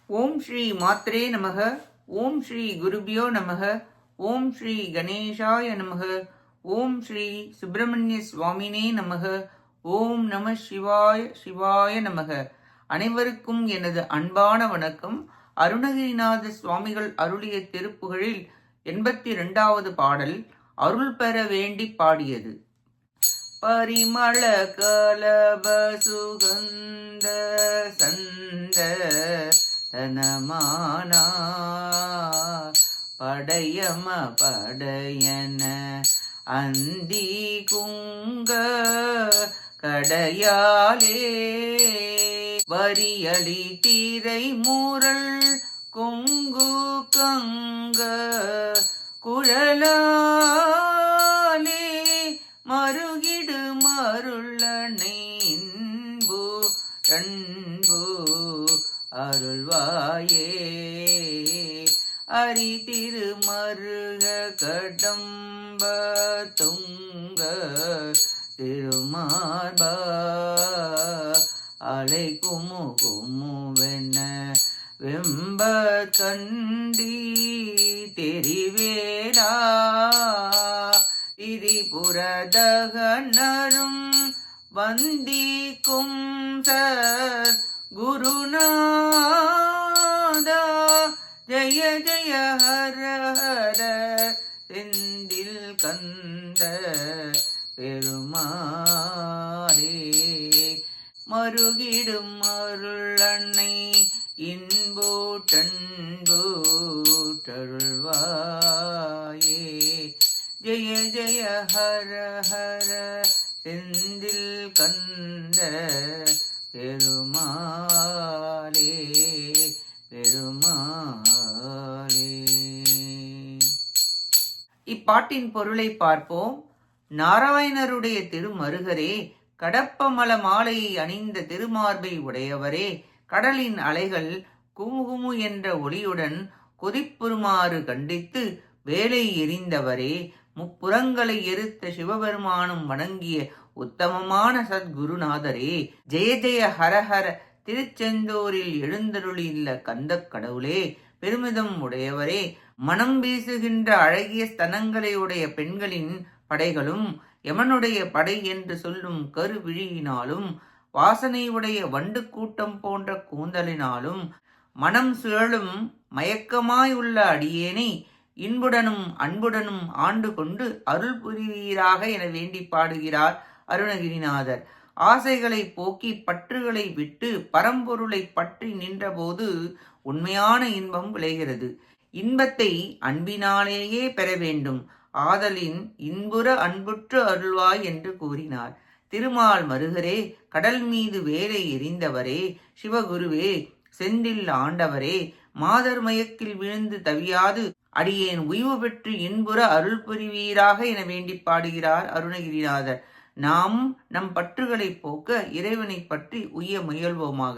ஓம் ஸ்ரீ மாத்ரே நமக. ஓம் ஸ்ரீ குருபியோ நமக. ஓம் ஸ்ரீ கணேஷாய நமக. ஓம் ஸ்ரீ சுப்பிரமணிய சுவாமினே நமக. ஓம் நம சிவாய சிவாய நமக. அனைவருக்கும் எனது அன்பான வணக்கம். அருணகிரிநாத சுவாமிகள் அருளிய திருப்புகழில் 82வது பாடல் அருள் பெற வேண்டி பாடியது. பரிமள கலப சுகந்த சந்த தனமானா படையம படையன அந்தி குங்க கடையாலே வரியளி தீரை மூரல் கொங்கு கங்க குழலாலே மருகிடு மருளனை இன்பு கண்பு அருள்வாயே அரி திருமருக கடம்ப துங்க திருமார்ப அலை குமு குமுவென வெம்ப கண்டி தெரிவேடா திரிபுரதகனரும் வந்திக்கும் சர் குருநாதா ஜய ஜய ஹர ஹர செந்தில் கந்த பெருமாளே மருகிடும் அருளன்னை இன்பூட்டன்பூட்டருள்வாயே ஜய ஜய ஹர ஹர செந்தில் கந்த பெருமாளே பெருமாளே. இப்பாட்டின் பொருளை பார்ப்போம். நாராயணருடைய திருமருகரே, கடப்பமல மாலையை அணிந்த திருமார்பை உடையவரே, கடலின் அலைகள் குமுகுமு என்ற ஒளியுடன் கொதிப்புறுமாறு கண்டித்து வேலை எறிந்தவரே, முப்புறங்களை எரித்த சிவபெருமானும் வணங்கிய உத்தமமான சத்குருநாதரே, ஜெய ஜெய ஹரஹர திருச்செந்தூரில் எழுந்தருளியுள்ள கந்த கடவுளே, பெருமிதம் உடையவரே, மனம் வீசுகின்ற அழகிய ஸ்தனங்களை உடைய பெண்களின் படைகளும் யமனுடைய படை என்று சொல்லும் கருவிழியினாலும் வாசனையுடைய வண்டு கூட்டம் போன்ற கூந்தலினாலும் மனம் சுழலும் மயக்கமாயுள்ள அடியேனை இன்புடனும் அன்புடனும் ஆண்டு கொண்டு அருள் புரிவீராக என வேண்டி பாடுகிறார் அருணகிரிநாதர். ஆசைகளை போக்கி பற்றுகளை விட்டு பரம்பொருளை பற்றி நின்றபோது உண்மையான இன்பம் விளைகிறது. இன்பத்தை அன்பினாலேயே பெற வேண்டும். ஆதலின் இன்புற அன்புற்று அருள்வாய் என்று கூறினார். திருமால் மருகரே, கடல் மீது வேலை எறிந்தவரே, சிவகுருவே, செந்தில் ஆண்டவரே, மாதர் மயக்கில் விழுந்து தவியாது அடியேன் உய்வு பெற்று இன்புற அருள் புரிவீராக என வேண்டி பாடுகிறார் அருணகிரிநாதர். நாம் நம் பற்றுகளை போக்க இறைவனை பற்றி உய்ய முயல்வோமாக.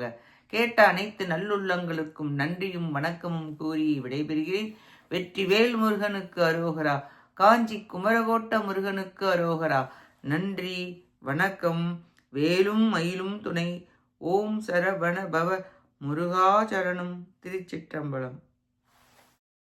கேட்ட அனைத்து நல்லுள்ளங்களுக்கும் நன்றியும் வணக்கமும் கூறி விடைபெறுகிறேன். வெற்றிவேல் முருகனுக்கு அரோகரா. காஞ்சி குமரகோட்ட முருகனுக்கு அரோகரா. நன்றி, வணக்கம். வேலும் மயிலும் துணை. ஓம் சரவண பவ முருகாச்சரணம். திருச்சிற்றம்பலம்.